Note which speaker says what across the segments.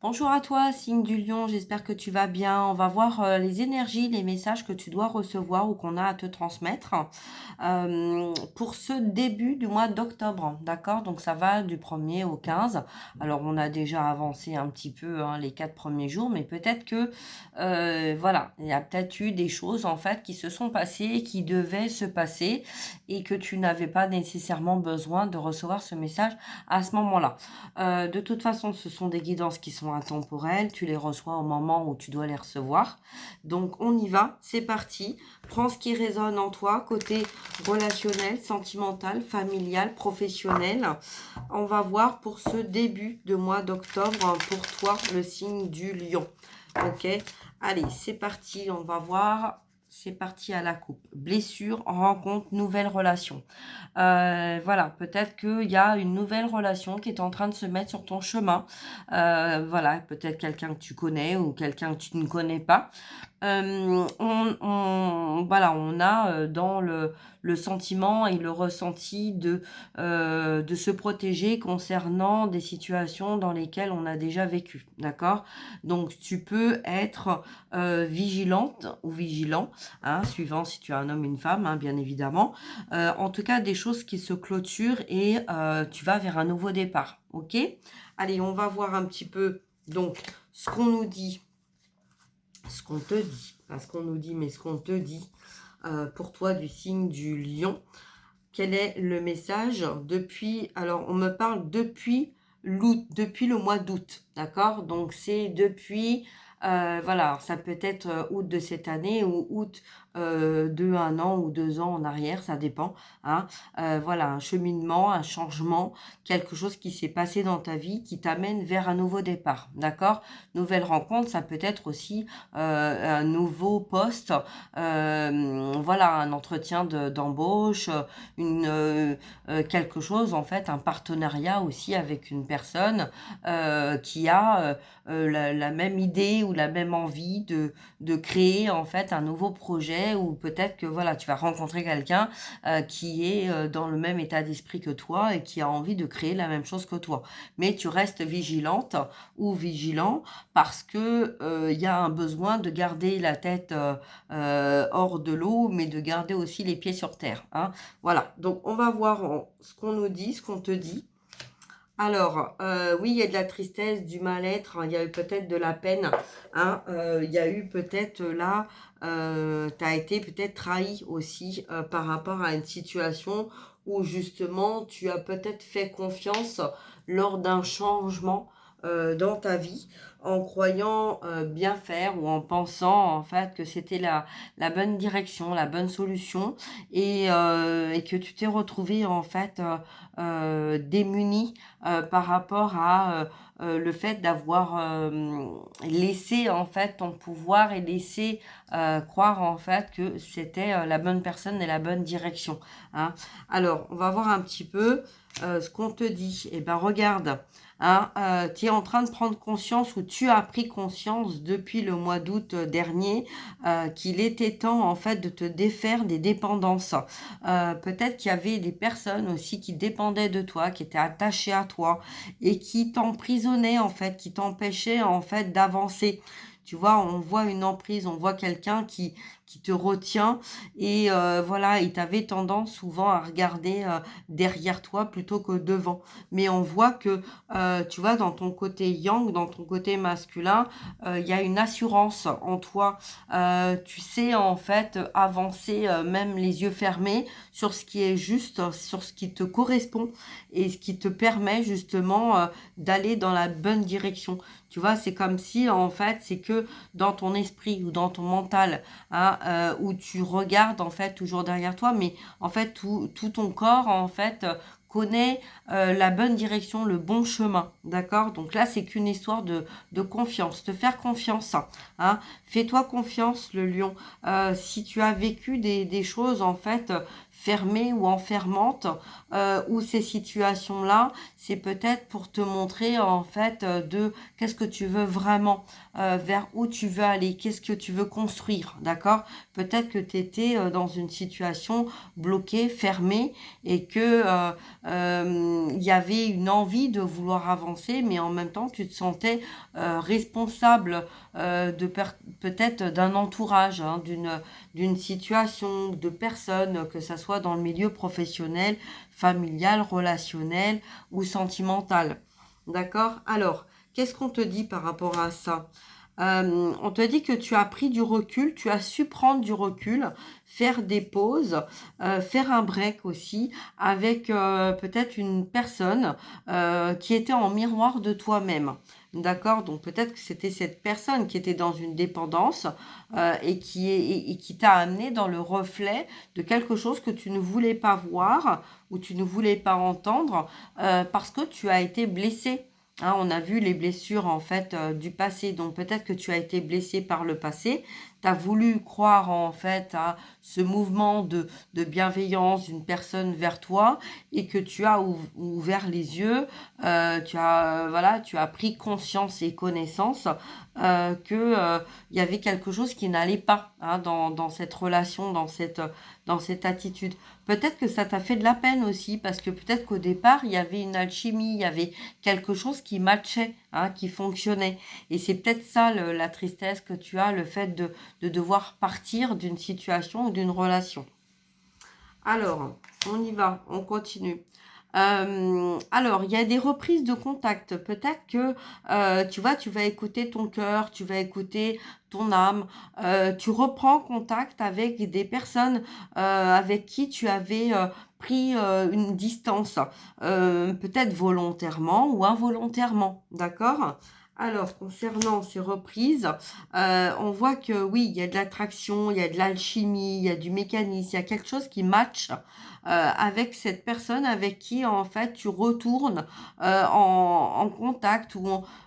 Speaker 1: Bonjour à toi, signe du lion, j'espère que tu vas bien. On va voir les énergies, les messages que tu dois recevoir ou qu'on a à te transmettre pour ce début du mois d'octobre, d'accord? Donc ça va du 1er au 15. Alors on a déjà avancé un petit peu hein, les 4 premiers jours, mais peut-être que voilà, il y a peut-être eu des choses en fait qui se sont passées, qui devaient se passer et que tu n'avais pas nécessairement besoin de recevoir ce message à ce moment-là. De toute façon, ce sont des guidances qui sont intemporelles. Tu les reçois au moment où tu dois les recevoir. Donc, on y va. C'est parti. Prends ce qui résonne en toi, côté relationnel, sentimental, familial, professionnel. On va voir pour ce début de mois d'octobre, pour toi, le signe du lion. Ok? Allez, c'est parti. On va voir. C'est parti à la coupe. Blessure, rencontre, nouvelle relation. Voilà, peut-être qu'il y a une nouvelle relation qui est en train de se mettre sur ton chemin. Voilà, peut-être quelqu'un que tu connais ou quelqu'un que tu ne connais pas. Voilà, on a dans le sentiment et le ressenti de se protéger concernant des situations dans lesquelles on a déjà vécu, d'accord? Donc tu peux être vigilante ou vigilant, hein, suivant si tu es un homme ou une femme, hein, bien évidemment. En tout cas, des choses qui se clôturent et tu vas vers un nouveau départ, ok? Allez, on va voir un petit peu donc ce qu'on nous dit, ce qu'on te dit, pas ce qu'on nous dit, mais ce qu'on te dit pour toi du signe du lion. Quel est le message depuis, alors on me parle depuis l'août, depuis le mois d'août, d'accord? Donc c'est depuis, voilà, alors ça peut être août de cette année ou août de 1 an ou 2 ans en arrière, ça dépend, hein. Voilà, un cheminement, un changement, quelque chose qui s'est passé dans ta vie qui t'amène vers un nouveau départ, d'accord? Nouvelle rencontre, ça peut être aussi un nouveau poste, voilà, un entretien d'embauche, quelque chose en fait, un partenariat aussi avec une personne qui a la même idée ou la même envie de créer en fait un nouveau projet, ou peut-être que voilà, tu vas rencontrer quelqu'un qui est dans le même état d'esprit que toi et qui a envie de créer la même chose que toi. Mais tu restes vigilante ou vigilant parce que il y a un besoin de garder la tête hors de l'eau, mais de garder aussi les pieds sur terre, hein. Voilà, donc on va voir ce qu'on nous dit, ce qu'on te dit. Alors, oui, il y a de la tristesse, du mal-être, hein, il y a eu peut-être de la peine, hein, il y a eu peut-être là, tu as été peut-être trahi aussi par rapport à une situation où justement tu as peut-être fait confiance lors d'un changement dans ta vie, en croyant bien faire ou en pensant en fait que c'était la bonne direction, la bonne solution, et que tu t'es retrouvé en fait démuni par rapport à le fait d'avoir laissé en fait ton pouvoir et laissé croire en fait que c'était la bonne personne et la bonne direction, hein. Alors, on va voir un petit peu ce qu'on te dit. Eh ben, regarde, hein, tu es en train de prendre conscience, ou tu as pris conscience depuis le mois d'août dernier, qu'il était temps en fait de te défaire des dépendances. Peut-être qu'il y avait des personnes aussi qui dépendaient de toi, qui étaient attachées à toi et qui t'emprisonnaient en fait, qui t'empêchaient en fait d'avancer. Tu vois, on voit une emprise, on voit quelqu'un qui te retient, et voilà, et tu avais tendance souvent à regarder derrière toi plutôt que devant. Mais on voit que, tu vois, dans ton côté yang, dans ton côté masculin, il y a une assurance en toi. Tu sais en fait avancer même les yeux fermés sur ce qui est juste, sur ce qui te correspond et ce qui te permet justement d'aller dans la bonne direction. Tu vois, c'est comme si en fait c'est que dans ton esprit ou dans ton mental, hein, où tu regardes en fait toujours derrière toi, mais en fait tout ton corps en fait connaît la bonne direction, le bon chemin, d'accord? Donc là, c'est qu'une histoire de confiance, te faire confiance, hein. Fais-toi confiance, le lion. Si tu as vécu des choses, en fait, fermée ou enfermante, ou ces situations-là, c'est peut-être pour te montrer en fait de qu'est-ce que tu veux vraiment, vers où tu veux aller, qu'est-ce que tu veux construire, d'accord? Peut-être que tu étais dans une situation bloquée, fermée, et que il y avait une envie de vouloir avancer, mais en même temps, tu te sentais responsable peut-être d'un entourage, hein, d'une situation, de personnes, que ça soit dans le milieu professionnel, familial, relationnel ou sentimental. D'accord? Alors, qu'est-ce qu'on te dit par rapport à ça? On te dit que tu as pris du recul, tu as su prendre du recul, faire des pauses, faire un break aussi avec peut-être une personne qui était en miroir de toi-même. D'accord? Donc peut-être que c'était cette personne qui était dans une dépendance et qui t'a amené dans le reflet de quelque chose que tu ne voulais pas voir ou tu ne voulais pas entendre parce que tu as été blessé. Hein, on a vu les blessures en fait du passé, donc peut-être que tu as été blessé par le passé, tu as voulu croire en fait à ce mouvement de bienveillance d'une personne vers toi et que tu as ouvert les yeux, voilà, tu as pris conscience et connaissance que il y avait quelque chose qui n'allait pas, hein, dans cette relation, dans cette attitude. Peut-être que ça t'a fait de la peine aussi, parce que peut-être qu'au départ, il y avait une alchimie, il y avait quelque chose qui matchait, hein, qui fonctionnait. Et c'est peut-être ça la tristesse que tu as, le fait de devoir partir d'une situation ou d'une relation. Alors, on y va, on continue. Alors, il y a des reprises de contact. Peut-être que, tu vois, tu vas écouter ton cœur, tu vas écouter ton âme. Tu reprends contact avec des personnes avec qui tu avais pris une distance, peut-être volontairement ou involontairement, d'accord? Alors, concernant ces reprises, on voit que oui, il y a de l'attraction, il y a de l'alchimie, il y a du mécanisme, il y a quelque chose qui match avec cette personne avec qui en fait tu retournes en contact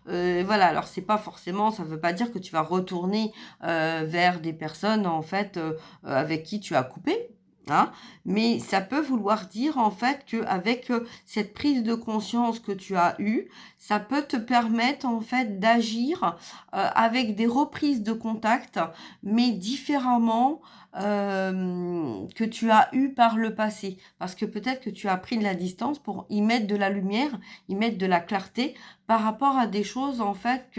Speaker 1: voilà. Alors c'est pas forcément, ça veut pas dire que tu vas retourner vers des personnes en fait avec qui tu as coupé. Hein, mais ça peut vouloir dire en fait qu'avec cette prise de conscience que tu as eue, ça peut te permettre en fait d'agir avec des reprises de contact, mais différemment que tu as eu par le passé. Parce que peut-être que tu as pris de la distance pour y mettre de la lumière, y mettre de la clarté par rapport à des choses en fait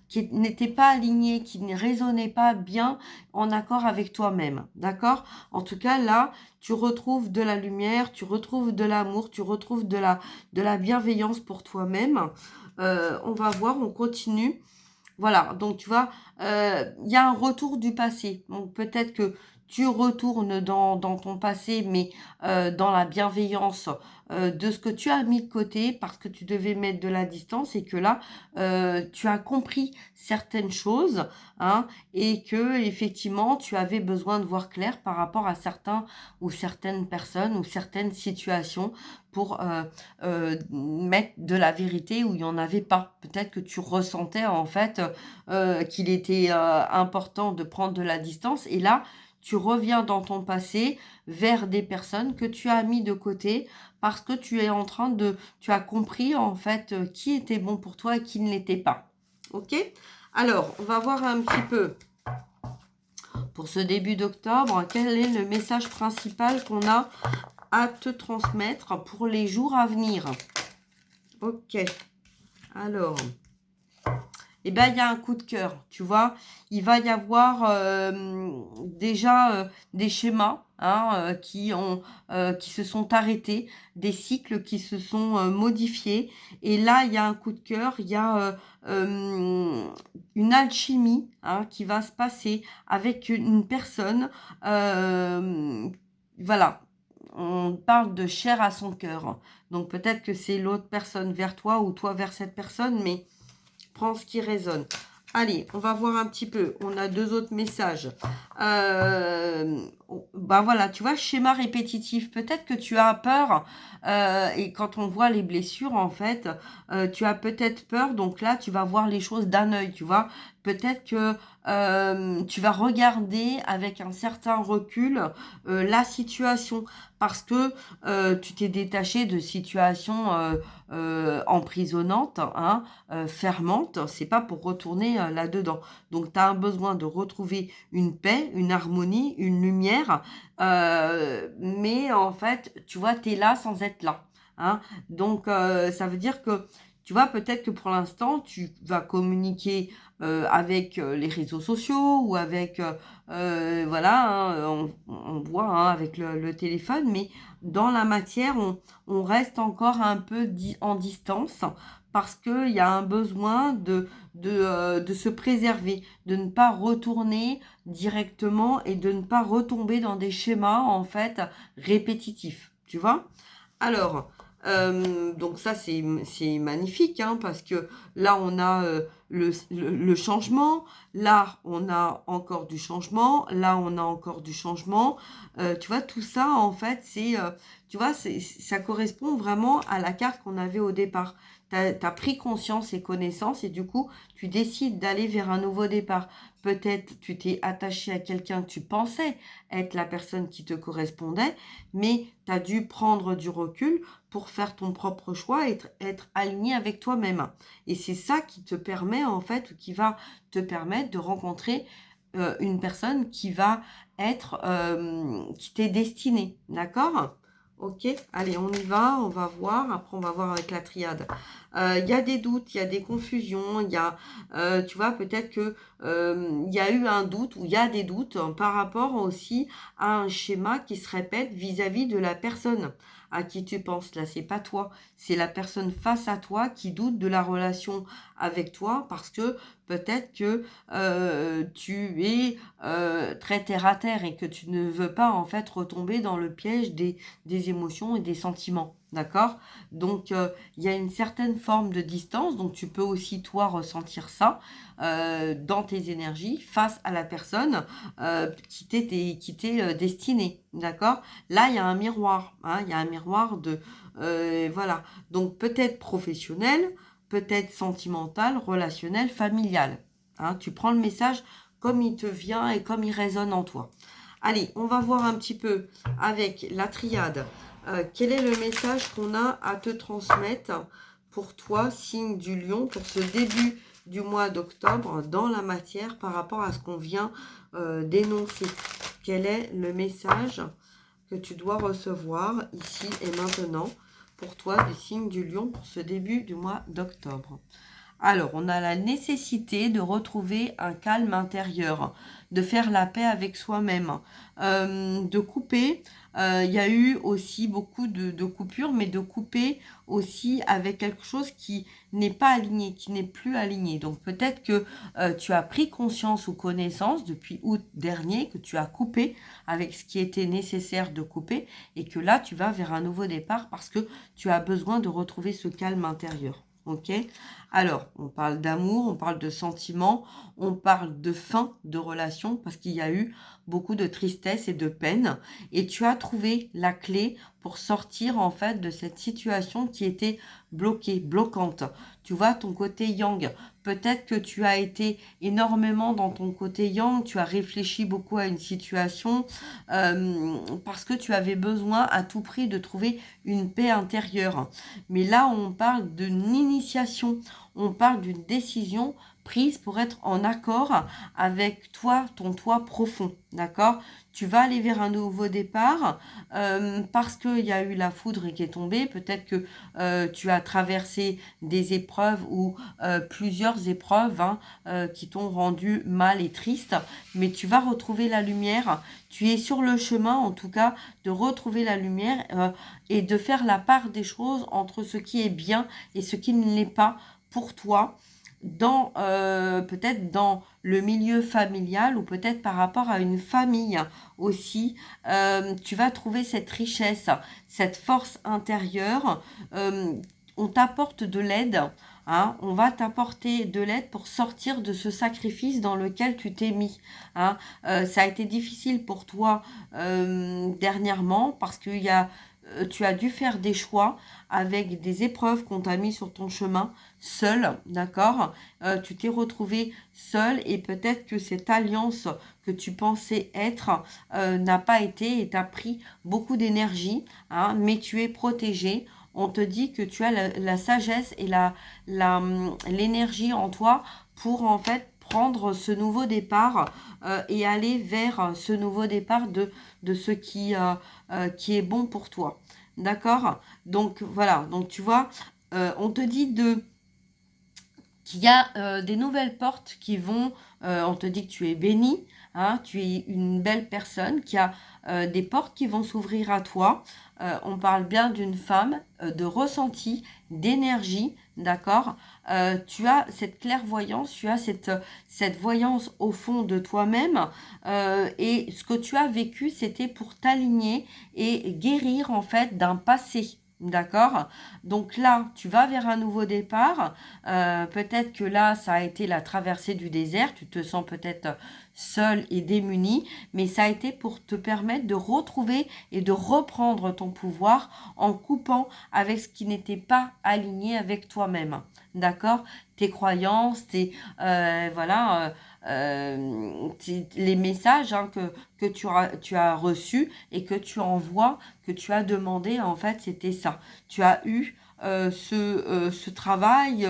Speaker 1: qui n'étaient pas alignées, qui ne résonnaient pas bien en accord avec toi-même. D'accord? En tout cas, là, tu retrouves de la lumière, tu retrouves de l'amour, tu retrouves de la bienveillance pour toi-même. On va voir, on continue. Voilà, donc tu vois, il y a un retour du passé. Donc peut-être que tu retournes dans ton passé, mais dans la bienveillance de ce que tu as mis de côté parce que tu devais mettre de la distance et que là, tu as compris certaines choses, hein, et que effectivement, tu avais besoin de voir clair par rapport à certains ou certaines personnes ou certaines situations pour mettre de la vérité où il n'y en avait pas. Peut-être que tu ressentais en fait qu'il était important de prendre de la distance. Et là, tu reviens dans ton passé vers des personnes que tu as mis de côté parce que tu es en train tu as compris en fait qui était bon pour toi et qui ne l'était pas. Ok? Alors, on va voir un petit peu pour ce début d'octobre, quel est le message principal qu'on a à te transmettre pour les jours à venir. Ok. Alors, eh ben, il y a un coup de cœur, tu vois. Il va y avoir déjà des schémas, hein, qui se sont arrêtés, des cycles qui se sont modifiés. Et là, il y a un coup de cœur, il y a une alchimie, hein, qui va se passer avec une personne. Voilà, on parle de chair à son cœur. Donc peut-être que c'est l'autre personne vers toi ou toi vers cette personne, mais prends ce qui résonne. Allez, on va voir un petit peu. On a 2 autres messages. Bah, voilà, tu vois, schéma répétitif. Peut-être que tu as peur, et quand on voit les blessures, en fait, tu as peut-être peur, donc là, tu vas voir les choses d'un œil, tu vois? Peut-être que, tu vas regarder avec un certain recul, la situation parce que, tu t'es détaché de situations, emprisonnantes, hein, fermente, c'est pas pour retourner, là-dedans. Donc tu as un besoin de retrouver une paix, une harmonie, une lumière, mais en fait, tu vois, tu es là sans être là, hein. Donc ça veut dire que, tu vois, peut-être que pour l'instant, tu vas communiquer, avec, les réseaux sociaux ou avec, voilà, hein, on voit, hein, avec le téléphone, mais dans la matière, on reste encore un peu en distance parce qu'il y a un besoin de se préserver, de ne pas retourner directement et de ne pas retomber dans des schémas, en fait, répétitifs, tu vois? Alors, donc ça, c'est magnifique, hein, parce que là, on a, le changement, là, on a encore du changement, là, on a encore du changement. Tu vois, tout ça, en fait, tu vois, ça correspond vraiment à la carte qu'on avait au départ. Tu as pris conscience et connaissance et du coup, tu décides d'aller vers un nouveau départ. Peut-être tu t'es attaché à quelqu'un que tu pensais être la personne qui te correspondait, mais tu as dû prendre du recul pour faire ton propre choix, être aligné avec toi-même. Et c'est ça qui te permet, en fait, ou qui va te permettre de rencontrer une personne qui va être, qui t'est destinée. D'accord? Ok, allez, on y va, on va voir. Après, on va voir avec la triade. Il y a des doutes, il y a des confusions, il y a, tu vois, peut-être que il y a eu un doute ou il y a des doutes, par rapport aussi à un schéma qui se répète vis-à-vis de la personne à qui tu penses. Là, c'est pas toi, c'est la personne face à toi qui doute de la relation avec toi parce que peut-être que tu es très terre à terre et que tu ne veux pas en fait retomber dans le piège des émotions et des sentiments. D'accord? Donc, il y a une certaine forme de distance, donc tu peux aussi toi ressentir ça dans tes énergies face à la personne qui t'est destinée. D'accord? Là, il y a un miroir, hein, il y a un miroir de, voilà. Donc peut-être professionnel, peut-être sentimental, relationnel, familial. Hein, tu prends le message comme il te vient et comme il résonne en toi. Allez, on va voir un petit peu avec la triade. Quel est le message qu'on a à te transmettre pour toi, signe du lion, pour ce début du mois d'octobre dans la matière par rapport à ce qu'on vient d'énoncer? Quel est le message que tu dois recevoir ici et maintenant pour toi du signe du lion pour ce début du mois d'octobre? Alors, on a la nécessité de retrouver un calme intérieur, de faire la paix avec soi-même, de couper. Il y a eu aussi beaucoup de coupures, mais de couper aussi avec quelque chose qui n'est pas aligné, qui n'est plus aligné. Donc peut-être que tu as pris conscience ou connaissance depuis août dernier que tu as coupé avec ce qui était nécessaire de couper et que là, tu vas vers un nouveau départ parce que tu as besoin de retrouver ce calme intérieur. Ok? Alors, on parle d'amour, on parle de sentiments, on parle de fin de relation parce qu'il y a eu beaucoup de tristesse et de peine. Et tu as trouvé la clé pour sortir en fait de cette situation qui était bloquée, bloquante. Tu vois, ton côté yang. Peut-être que tu as été énormément dans ton côté yang, tu as réfléchi beaucoup à une situation parce que tu avais besoin à tout prix de trouver une paix intérieure. Mais là, on parle d'une initiation, on parle d'une décision prise pour être en accord avec toi, ton toi profond, d'accord? Tu vas aller vers un nouveau départ parce qu'il y a eu la foudre qui est tombée. Peut-être que tu as traversé des épreuves ou plusieurs épreuves hein, qui t'ont rendu mal et triste, mais tu vas retrouver la lumière. Tu es sur le chemin, en tout cas, de retrouver la lumière et de faire la part des choses entre ce qui est bien et ce qui ne l'est pas pour toi dans peut-être dans le milieu familial ou peut-être par rapport à une famille aussi, tu vas trouver cette richesse, cette force intérieure. On t'apporte de l'aide, hein, on va t'apporter de l'aide pour sortir de ce sacrifice dans lequel tu t'es mis, hein. Ça a été difficile pour toi, dernièrement parce qu'il y a, tu as dû faire des choix avec des épreuves qu'on t'a mis sur ton chemin, seul, d'accord? Tu t'es retrouvé seul et peut-être que cette alliance que tu pensais être, n'a pas été et t'a pris beaucoup d'énergie, hein, mais tu es protégé. On te dit que tu as la sagesse et l'énergie en toi pour en fait prendre ce nouveau départ, et aller vers ce nouveau départ de ce qui est bon pour toi. D'accord? Donc voilà, donc tu vois, on te dit qu'il y a des nouvelles portes qui vont, on te dit que tu es béni, hein, tu es une belle personne, qui a des portes qui vont s'ouvrir à toi. On parle bien d'une femme, de ressenti, d'énergie, d'accord. Tu as cette clairvoyance, tu as cette voyance au fond de toi-même, et ce que tu as vécu, c'était pour t'aligner et guérir en fait d'un passé. D'accord? Donc là, tu vas vers un nouveau départ. Peut-être que là, ça a été la traversée du désert. Tu te sens peut-être seul et démuni, mais ça a été pour te permettre de retrouver et de reprendre ton pouvoir en coupant avec ce qui n'était pas aligné avec toi-même. D'accord? Tes croyances, voilà, les messages, hein, que tu as reçus et que tu envoies, que tu as demandé, en fait, c'était ça. Tu as eu ce travail,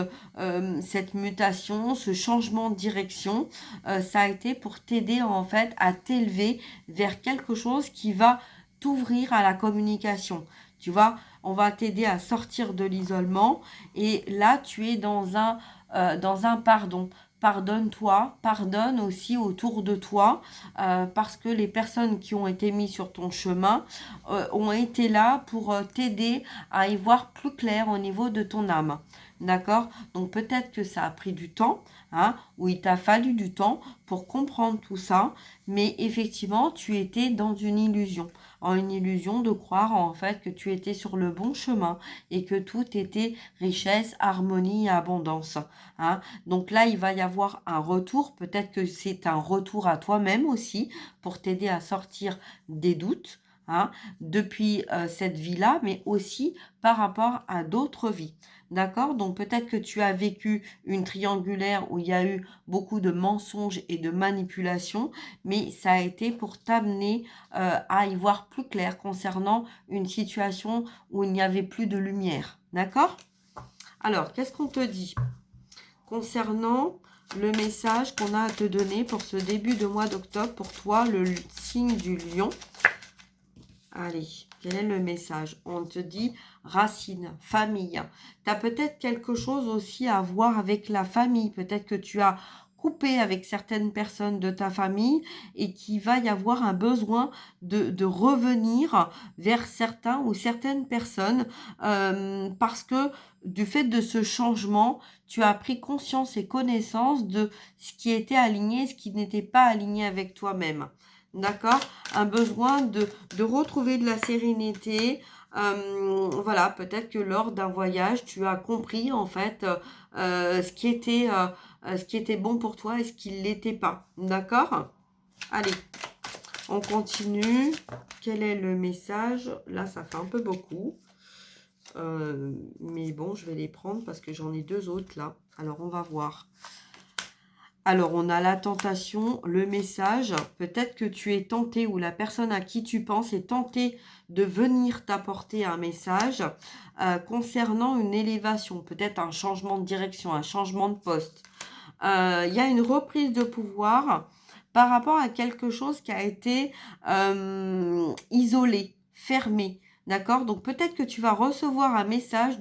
Speaker 1: cette mutation, ce changement de direction, ça a été pour t'aider en fait à t'élever vers quelque chose qui va t'ouvrir à la communication. Tu vois, on va t'aider à sortir de l'isolement et là tu es dans un pardon. Pardonne-toi, pardonne aussi autour de toi, parce que les personnes qui ont été mises sur ton chemin ont été là pour t'aider à y voir plus clair au niveau de ton âme. D'accord? Donc peut-être que ça a pris du temps, hein, ou il t'a fallu du temps pour comprendre tout ça, mais effectivement, tu étais dans une illusion de croire en fait que tu étais sur le bon chemin et que tout était richesse, harmonie et abondance, hein. Donc là, il va y avoir un retour, peut-être que c'est un retour à toi-même aussi pour t'aider à sortir des doutes, hein, depuis cette vie-là, mais aussi par rapport à d'autres vies. D'accord? Donc peut-être que tu as vécu une triangulaire où il y a eu beaucoup de mensonges et de manipulations, mais ça a été pour t'amener à y voir plus clair concernant une situation où il n'y avait plus de lumière. D'accord? Alors, qu'est-ce qu'on te dit concernant le message qu'on a à te donner pour ce début de mois d'octobre pour toi, le signe du lion? Allez, quel est le message? On te dit racine, famille. Tu as peut-être quelque chose aussi à voir avec la famille. Peut-être que tu as coupé avec certaines personnes de ta famille et qu'il va y avoir un besoin de revenir vers certains ou certaines personnes, parce que du fait de ce changement, tu as pris conscience et connaissance de ce qui était aligné et ce qui n'était pas aligné avec toi-même. D'accord? Un besoin de retrouver de la sérénité. Voilà, peut-être que lors d'un voyage, tu as compris en fait ce qui était bon pour toi et ce qui ne l'était pas. D'accord? Allez, on continue. Quel est le message? Là, ça fait un peu beaucoup. Mais bon, je vais les prendre parce que j'en ai deux autres là. Alors, on va voir. Alors, on a la tentation, le message. Peut-être que tu es tenté ou la personne à qui tu penses est tentée de venir t'apporter un message concernant une élévation, peut-être un changement de direction, un changement de poste. Il y a une reprise de pouvoir par rapport à quelque chose qui a été isolé, fermé. D'accord? Donc peut-être que tu vas recevoir un message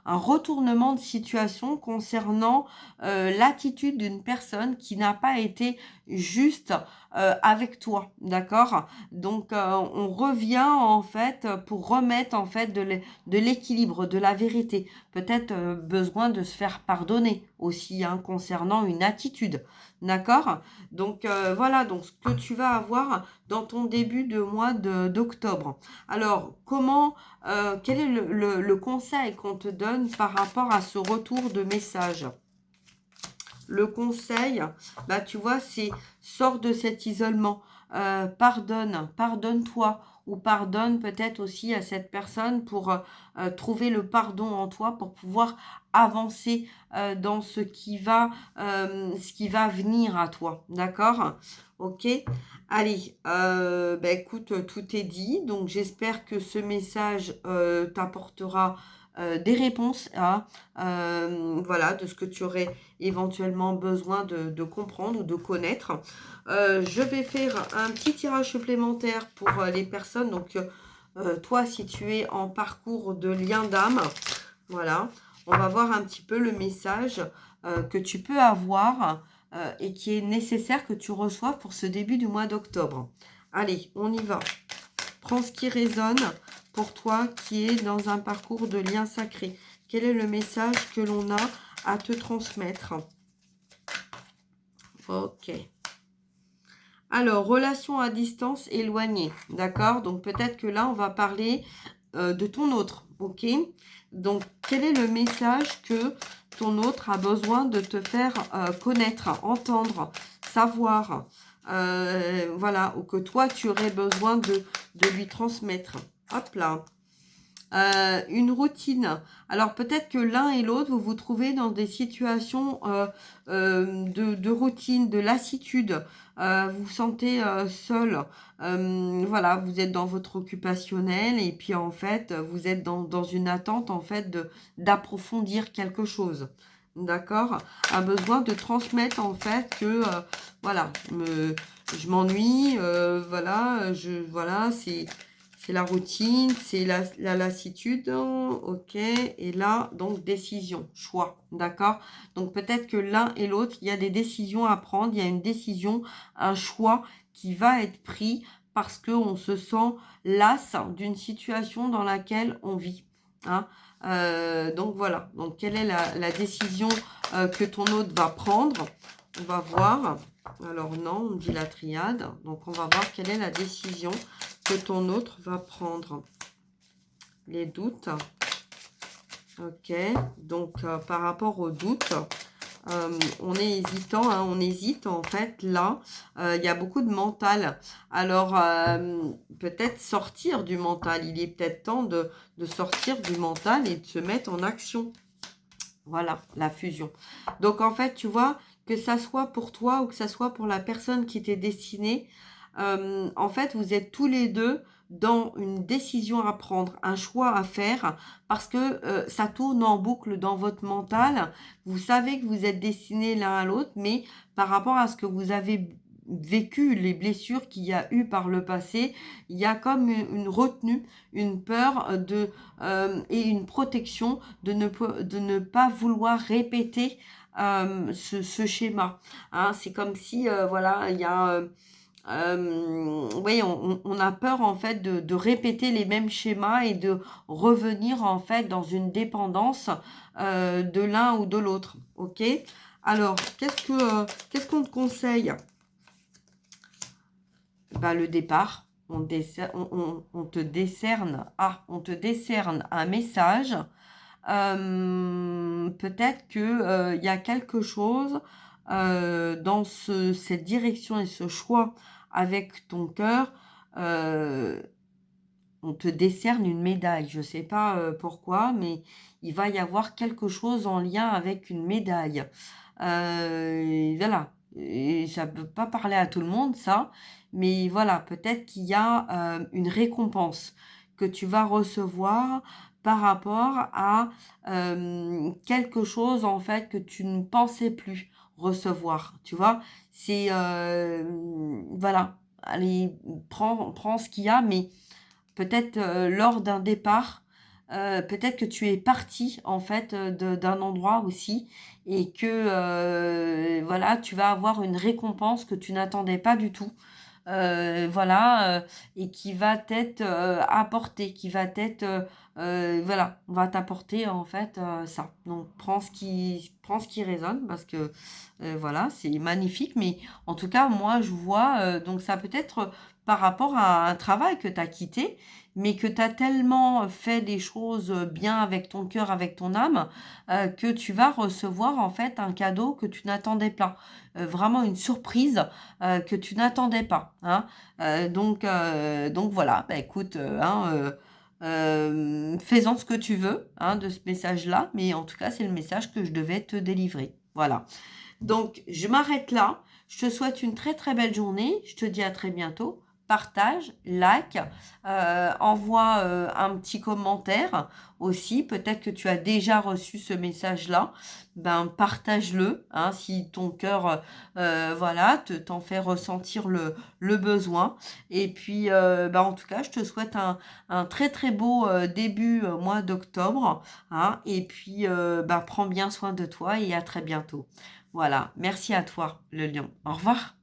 Speaker 1: un retournement de situation concernant l'attitude d'une personne qui n'a pas été juste avec toi. D'accord? Donc on revient en fait pour remettre en fait de l'équilibre, de la vérité. Peut-être besoin de se faire pardonner aussi, hein, concernant une attitude. D'accord? Donc, voilà, donc ce que tu vas avoir dans ton début de mois d'octobre. Alors, quel est le conseil qu'on te donne par rapport à ce retour de message? Le conseil, bah, tu vois, c'est sors de cet isolement, pardonne-toi ou pardonne peut-être aussi à cette personne pour, trouver le pardon en toi pour pouvoir avancer, dans ce qui va venir à toi, d'accord? OK? Allez, bah, écoute, tout est dit, donc j'espère que ce message, t'apportera, des réponses à, voilà, de ce que tu aurais éventuellement besoin de comprendre ou de connaître. Je vais faire un petit tirage supplémentaire pour, les personnes. Donc, toi, si tu es en parcours de lien d'âme, voilà, on va voir un petit peu le message, que tu peux avoir, et qui est nécessaire que tu reçoives pour ce début du mois d'octobre. Allez, on y va. Prends ce qui résonne pour toi qui est dans un parcours de lien sacré. Quel est le message que l'on a à te transmettre? Ok. Alors, relation à distance éloignée. D'accord? Donc, peut-être que là, on va parler de ton autre. Ok? Donc, quel est le message que ton autre a besoin de te faire connaître, entendre, savoir? Voilà. Ou que toi, tu aurais besoin de lui transmettre. Hop là. Une routine. Alors peut-être que l'un et l'autre, vous vous trouvez dans des situations de routine, de lassitude. Vous vous sentez seul. Voilà, vous êtes dans votre occupationnel et puis en fait, vous êtes dans une attente en fait d'approfondir quelque chose. D'accord? Un besoin de transmettre en fait que voilà, je m'ennuie, voilà, c'est la routine, c'est la lassitude, ok. Et là, donc, décision, choix, d'accord. Donc, peut-être que l'un et l'autre, il y a des décisions à prendre, il y a une décision, un choix qui va être pris parce qu'on se sent las d'une situation dans laquelle on vit, hein. Donc, voilà. Donc, quelle est la décision que ton autre va prendre? On va voir. Alors, non, on me dit la triade. Donc, on va voir quelle est la décision que ton autre va prendre. Les doutes. Ok. Donc, par rapport aux doutes, on est hésitant, hein, on hésite en fait. Là, il y a beaucoup de mental. Alors, peut-être sortir du mental. Il est peut-être temps de sortir du mental et de se mettre en action. Voilà, la fusion. Donc, en fait, tu vois, que ça soit pour toi ou que ça soit pour la personne qui t'est destinée, en fait, vous êtes tous les deux dans une décision à prendre, un choix à faire, parce que ça tourne en boucle dans votre mental. Vous savez que vous êtes destinés l'un à l'autre, mais par rapport à ce que vous avez vécu, les blessures qu'il y a eu par le passé, il y a comme une retenue, une peur et une protection de ne pas vouloir répéter ce schéma, hein. C'est comme si, voilà, il y a... oui, on a peur en fait de répéter les mêmes schémas et de revenir en fait dans une dépendance de l'un ou de l'autre. Ok? Alors, qu'est-ce qu'on te conseille? Bah, le départ. On te décerne. Ah, on te décerne un message. Peut-être que il y a quelque chose dans cette direction et ce choix avec ton cœur. euh, on te décerne une médaille. Je ne sais pas pourquoi, mais il va y avoir quelque chose en lien avec une médaille. Voilà. Et ça ne peut pas parler à tout le monde, ça. Mais voilà, peut-être qu'il y a une récompense que tu vas recevoir par rapport à quelque chose, en fait, que tu ne pensais plus recevoir. Tu vois? C'est... voilà. Allez, prends ce qu'il y a, mais peut-être, lors d'un départ, peut-être que tu es parti en fait, d'un endroit aussi et que, voilà, tu vas avoir une récompense que tu n'attendais pas du tout. voilà, et qui va t'être, apporté, qui va t'être, voilà, on va t'apporter en fait, ça. Donc prends ce qui résonne parce que, voilà, c'est magnifique. Mais en tout cas, moi, je vois, donc ça peut être par rapport à un travail que tu as quitté, mais que tu as tellement fait les choses, bien avec ton cœur, avec ton âme, que tu vas recevoir en fait un cadeau que tu n'attendais pas. Vraiment une surprise, que tu n'attendais pas, hein. Donc voilà, bah, écoute, hein, fais-en ce que tu veux, hein, de ce message-là, mais en tout cas, c'est le message que je devais te délivrer. Voilà. Donc, je m'arrête là. Je te souhaite une très très belle journée. Je te dis à très bientôt. Partage, like, envoie un petit commentaire aussi. Peut-être que tu as déjà reçu ce message-là. Ben, partage-le, hein, si ton cœur, voilà, t'en fait ressentir le besoin. Et puis, ben, en tout cas, je te souhaite un très très beau début mois d'octobre, hein. Et puis, ben, prends bien soin de toi et à très bientôt. Voilà, merci à toi, le lion. Au revoir.